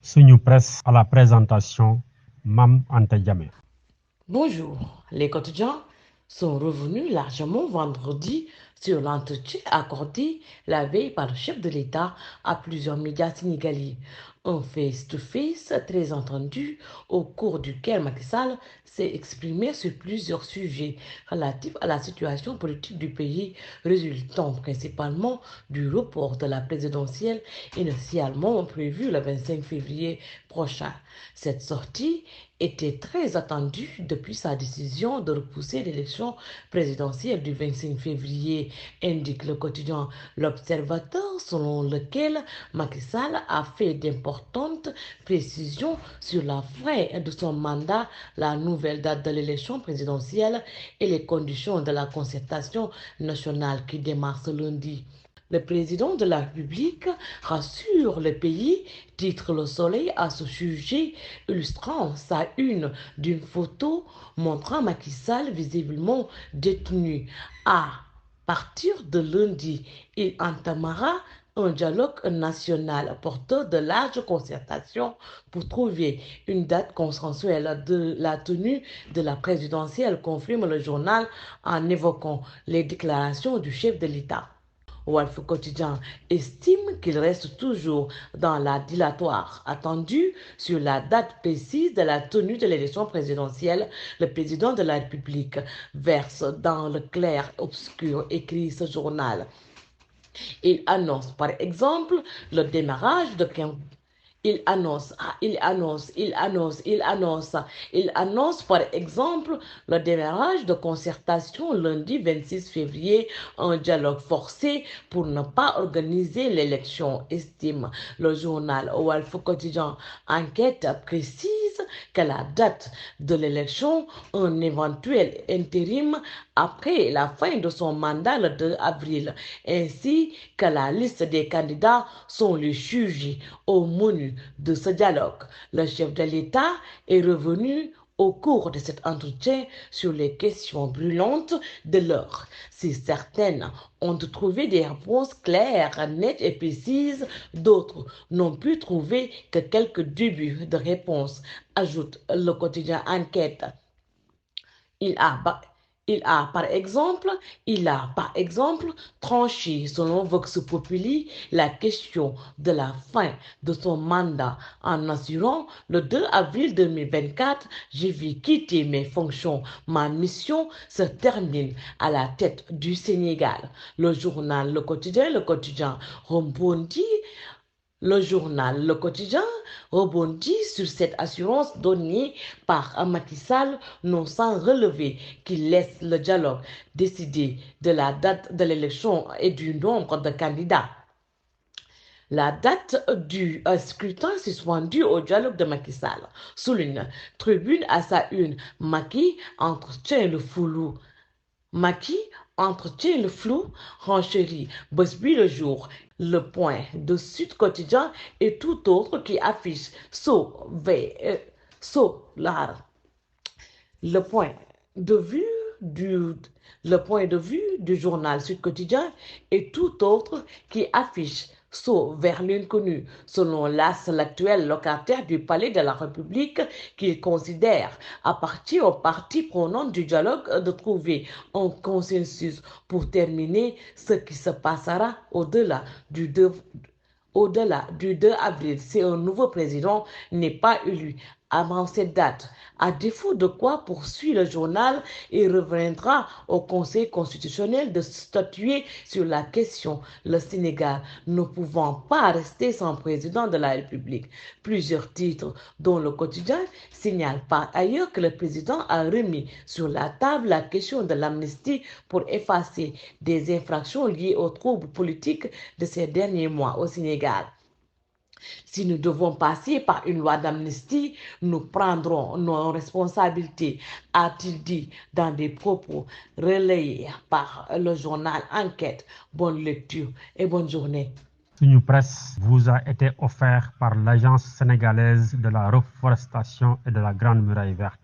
Suñu presse à la présentation, Mam Anta Diamé. Bonjour, les quotidiens sont revenus largement vendredi sur l'entretien accordé la veille par le chef de l'État à plusieurs médias sénégalais. Un face-to-face très entendu au cours duquel Macky Sall s'est exprimé sur plusieurs sujets relatifs à la situation politique du pays, résultant principalement du report de la présidentielle initialement prévue le 25 février prochain. Cette sortie était très attendue depuis sa décision de repousser l'élection présidentielle du 25 février, indique le quotidien L'Observateur, selon lequel Macky Sall a fait d'importantes précisions sur la fin de son mandat, la nouvelle date de l'élection présidentielle et les conditions de la concertation nationale qui démarre ce lundi. Le président de la République rassure le pays, titre Le Soleil à ce sujet, illustrant sa une d'une photo montrant Macky Sall visiblement détenu. À partir de lundi, il entamera un dialogue national porteur de larges concertations pour trouver une date consensuelle de la tenue de la présidentielle, confirme le journal en évoquant les déclarations du chef de l'État. Wolf Quotidien estime qu'il reste toujours dans la dilatoire attendue sur la date précise de la tenue de l'élection présidentielle. Le président de la République verse dans le clair-obscur, écrit ce journal. Il annonce par exemple le démarrage de il annonce par exemple le démarrage de concertation lundi 26 février, un dialogue forcé pour ne pas organiser l'élection, estime le journal Walf Quotidien. Enquête précise que la date de l'élection, un éventuel intérim après la fin de son mandat le 2 avril, ainsi que la liste des candidats sont les sujets au menu de ce dialogue. Le chef de l'État est revenu au cours de cet entretien sur les questions brûlantes de l'heure. Si certaines ont trouvé des réponses claires, nettes et précises, d'autres n'ont pu trouver que quelques débuts de réponses, ajoute le quotidien Enquête. Il a, il a par exemple tranché, selon Vox Populi, la question de la fin de son mandat en assurant le 2 avril 2024, j'ai vu quitter mes fonctions. Ma mission se termine à la tête du Sénégal. Le journal Le Quotidien rebondit Le Quotidien rebondit sur cette assurance donnée par Macky Sall, non sans relever qu'il laisse le dialogue décider de la date de l'élection et du nombre de candidats. La date du scrutin suspendu au dialogue de Macky Sall. Souligne Tribune à sa une. Macky entretient le flou, renchérit Busby le jour, Le Point de Sud Quotidien et tout autre qui affiche le point de vue du le point de vue du journal Sud Quotidien et tout autre qui affiche saut vers l'inconnu, selon l'AS, l'actuel locataire du palais de la République, qu'il considère appartient aux parties prenantes du dialogue de trouver un consensus pour terminer ce qui se passera au-delà du 2 avril, si un nouveau président n'est pas élu avant cette date. À défaut de quoi, poursuit le journal, il reviendra au Conseil constitutionnel de statuer sur la question, le Sénégal ne pouvant pas rester sans président de la République. Plusieurs titres, dont le quotidien, signalent par ailleurs que le président a remis sur la table la question de l'amnistie pour effacer des infractions liées aux troubles politiques de ces derniers mois au Sénégal. Si nous devons passer par une loi d'amnistie, nous prendrons nos responsabilités, a-t-il dit dans des propos relayés par le journal Enquête. Bonne lecture et bonne journée. Suñu presse vous a été offert par l'Agence sénégalaise de la reforestation et de la Grande Muraille Verte.